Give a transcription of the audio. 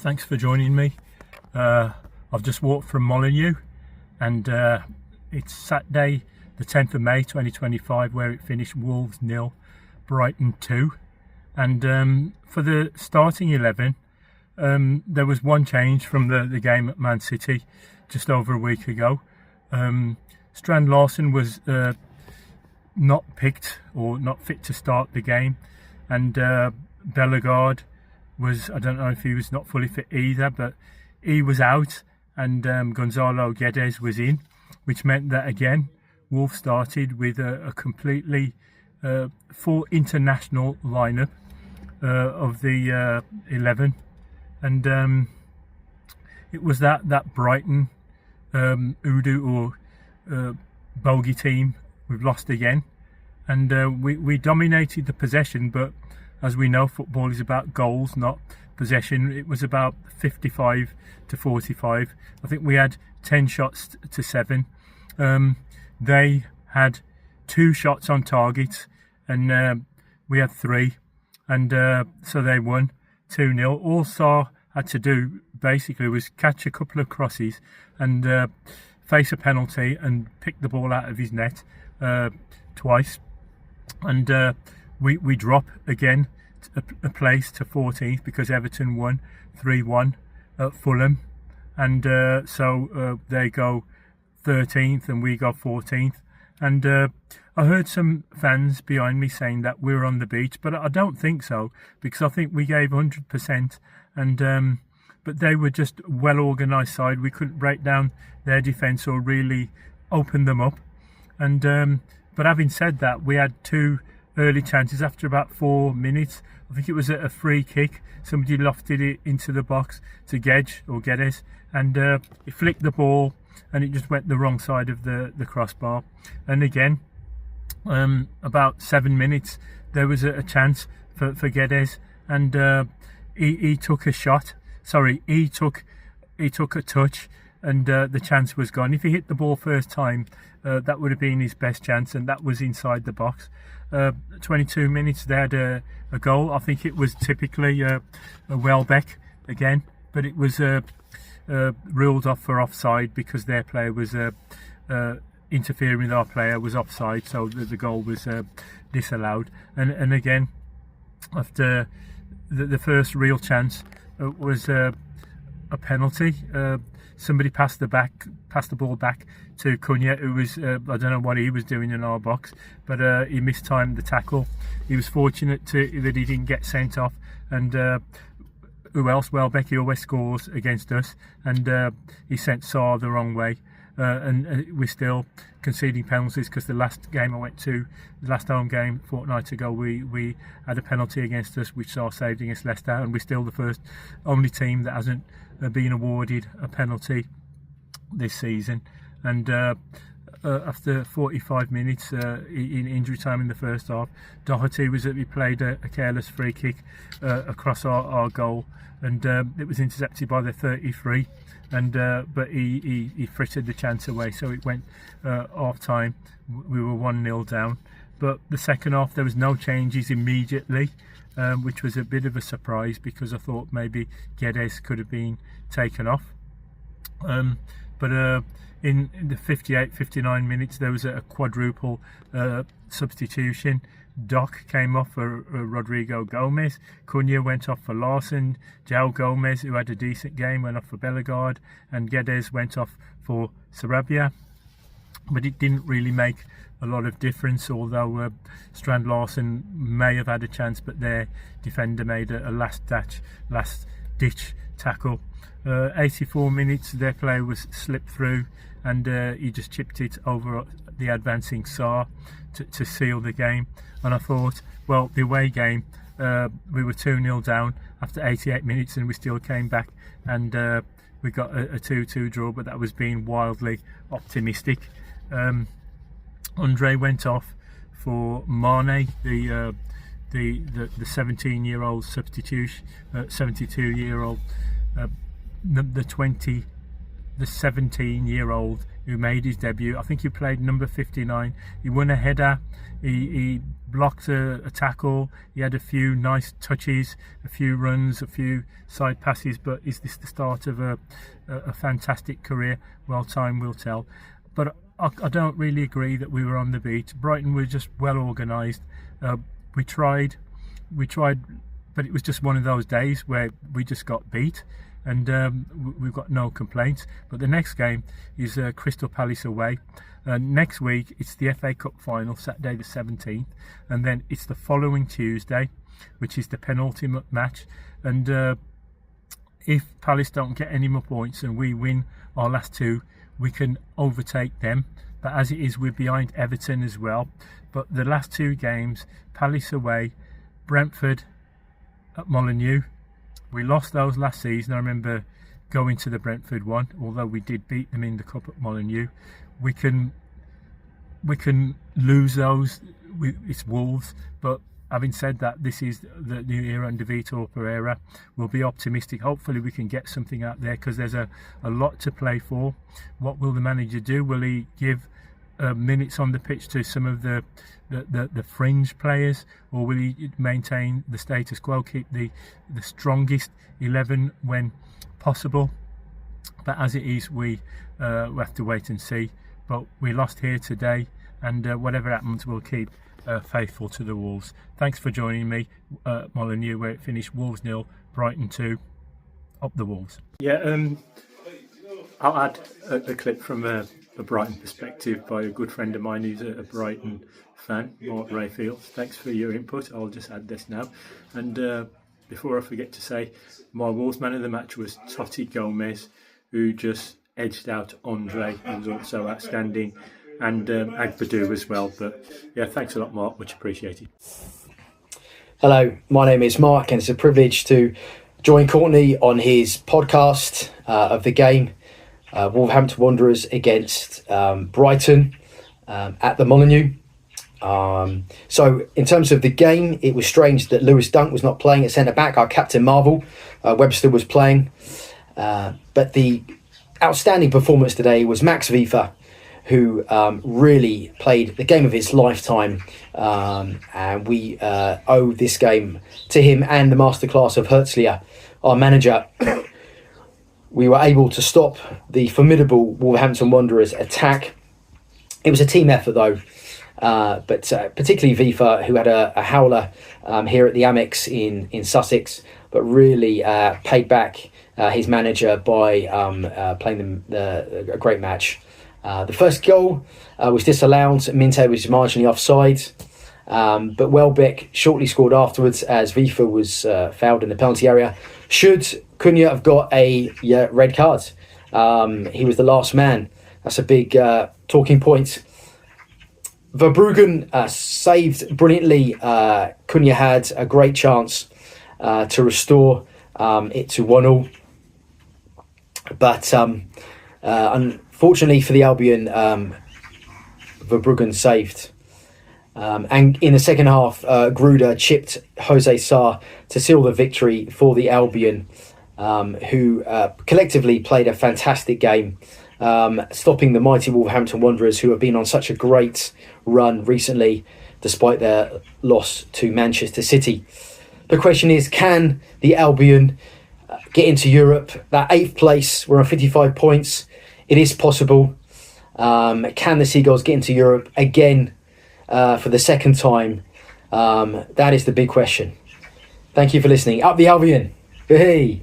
Thanks for joining me. I've just walked from Molneux, and it's Saturday the 10th of May 2025 where it finished Wolves 0, Brighton 2. And for the starting 11, there was one change from the game at Man City just over a week ago. Strand Larsen was not picked or not fit to start the game, and Bellegarde was, I don't know if he was not fully fit either, but he was out, and Gonzalo Guedes was in, which meant that again Wolves started with a completely full international lineup of the 11, and it was that Brighton Udo or bogey team. We've lost again, and we dominated the possession, but as we know, football is about goals, not possession. It was about 55 to 45. I think we had 10 shots to 7. They had 2 shots on target, and we had 3, and so they won 2-0. All Sarr had to do basically was catch a couple of crosses and face a penalty and pick the ball out of his net twice, and we drop again a place to 14th because Everton won 3-1 at Fulham, and so they go 13th and we go 14th. And I heard some fans behind me saying that we're on the beach, but I don't think so, because I think we gave 100%, and but they were just well organised side. We couldn't break down their defence or really open them up, and but having said that, we had 2 early chances after about 4 minutes. I think it was a free kick. Somebody lofted it into the box to Guedes, and he flicked the ball and it just went the wrong side of the crossbar. And again, about 7 minutes, there was a chance for Guedes, and he took a shot. Sorry, he took a touch, and the chance was gone. If he hit the ball first time, that would have been his best chance, and that was inside the box. 22 minutes, they had a goal. I think it was typically a Welbeck again, but it was ruled off for offside because their player was interfering with our player, was offside, so the goal was disallowed. And again, after the first real chance was a penalty. Somebody passed the ball back to Cunha, who was I don't know what he was doing in our box, but he mistimed the tackle. He was fortunate that he didn't get sent off, and who else? Welbeck, he always scores against us, and he sent Sarr the wrong way, and we're still conceding penalties, because the last game I went to, the last home game a fortnight ago, we had a penalty against us which Sarr saved against Leicester, and we're still the only team that hasn't been awarded a penalty this season. And after 45 minutes in injury time in the first half, Doherty he played a careless free kick across our goal, and it was intercepted by the 33, and but he frittered the chance away, so it went half time. We were 1-0 down, but the second half there was no changes immediately, which was a bit of a surprise, because I thought maybe Guedes could have been taken off, but in the 58-59 minutes there was a quadruple substitution. Doc came off for Rodrigo Gomez, Cunha went off for Larsen, João Gomez, who had a decent game, went off for Bellegarde, and Guedes went off for Sarabia. But it didn't really make a lot of difference, although Strand Larsen may have had a chance, but their defender made a last ditch tackle. 84 minutes, their player was slipped through, and he just chipped it over the advancing Sarr to seal the game. And I thought, well, the away game, we were 2-0 down after 88 minutes, and we still came back, and we got a 2-2 draw, but that was being wildly optimistic. Andre went off for Mane, the 17-year-old substitution, 72-year-old, the 17-year-old who made his debut. I think he played number 59. He won a header, he blocked a tackle, he had a few nice touches, a few runs, a few side passes, but is this the start of a fantastic career? Well, time will tell. But I don't really agree that we were on the beat. Brighton were just well organised. We tried, but it was just one of those days where we just got beat, and we've got no complaints. But the next game is Crystal Palace away. Next week it's the FA Cup final, Saturday the 17th, and then it's the following Tuesday, which is the penultimate match. And if Palace don't get any more points and we win our last two, we can overtake them. But as it is, we're behind Everton as well. But the last two games, Palace away, Brentford at Molyneux. We lost those last season. I remember going to the Brentford one, although we did beat them in the cup at Molyneux. We can lose those. It's Wolves, but having said that, this is the new era under Vitor Pereira. We'll be optimistic. Hopefully we can get something out there, because there's a lot to play for. What will the manager do? Will he give minutes on the pitch to some of the fringe players, or will he maintain the status quo, keep the strongest 11 when possible? But as it is, we have to wait and see. But we lost here today, and whatever happens, we'll keep faithful to the Wolves. Thanks for joining me at Molyneux, where it finished Wolves 0, Brighton 2, up the Wolves. Yeah, I'll add a clip from a Brighton perspective by a good friend of mine who's a Brighton fan, Mark Rayfield. Thanks for your input. I'll just add this now. And before I forget to say, my Wolves man of the match was Totti Gomez, who just edged out Andre, who was also outstanding, and Agbadou as well. But yeah, thanks a lot, Mark. Much appreciated. Hello, my name is Mark, and it's a privilege to join Courtney on his podcast of the game. Wolverhampton Wanderers against Brighton at the Molyneux. So in terms of the game, it was strange that Lewis Dunk was not playing at centre-back. Our captain Marvel, Webster, was playing. But the outstanding performance today was Max Vifa, who really played the game of his lifetime. And we owe this game to him and the masterclass of Herzliya, our manager. We were able to stop the formidable Wolverhampton Wanderers attack. It was a team effort though, but particularly Vifa, who had a howler here at the Amex in Sussex, but really paid back his manager by playing them a great match. The first goal was disallowed. Minte was marginally offside, but Welbeck shortly scored afterwards as Vifa was fouled in the penalty area. Should Cunha have got a red card? He was the last man. That's a big talking point. Verbruggen saved brilliantly. Cunha had a great chance to restore it to 1-1. But unfortunately for the Albion, Verbruggen saved. And in the second half, Gruder chipped Jose Sarr to seal the victory for the Albion, who collectively played a fantastic game, stopping the mighty Wolverhampton Wanderers, who have been on such a great run recently, despite their loss to Manchester City. The question is, can the Albion get into Europe? That 8th place, we're on 55 points. It is possible. Can the Seagulls get into Europe again for the second time? That is the big question. Thank you for listening. Up the Albion. Hey.